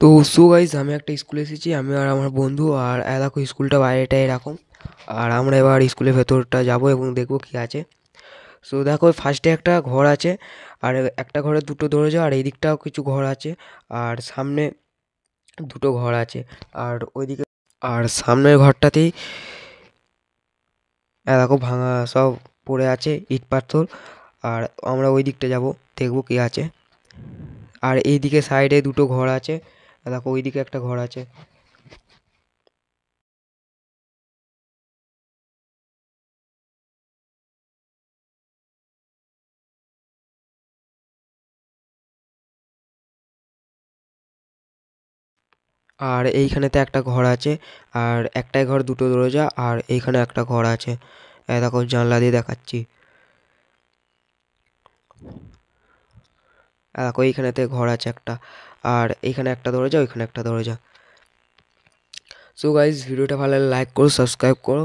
তো so guys আমি একটা স্কুলে এসেছি, আমি আর আমার বন্ধু। আর দেখো স্কুলটা বাইরেটা এরকম। আর আমরা এবার স্কুলের ভেতরটা যাব এবং দেখব কি আছে। সো দেখো ফার্স্টে একটা ঘর আছে, আর একটা ঘরে দুটো দরজা, আর এই দিকটাও কিছু ঘর আছে, আর সামনে দুটো ঘর আছে। আর ওইদিকে আর সামনের ঘরটাতেই দেখো ভাঙা সব পড়ে আছে, ইট পাথর। আর আমরা ওই দিকটা যাব, দেখবো কি আছে। আর এইদিকে সাইডে দুটো ঘর আছে, দেখো ওইদিকে একটা ঘর আছে। আর এইখানেতে একটা ঘর আছে, আর একটাই ঘর দুটো দরজা, আর এইখানে একটা ঘর আছে। দেখো জানলা দিয়ে দেখাচ্ছি। দেখো এইখানেতে ঘর আছে একটা, আর এইখানে একটা দরজা, ওইখানে একটা দরজা। সো গাইজ ভিডিওটা ভালো লাগলে লাইক করো, সাবস্ক্রাইব করো।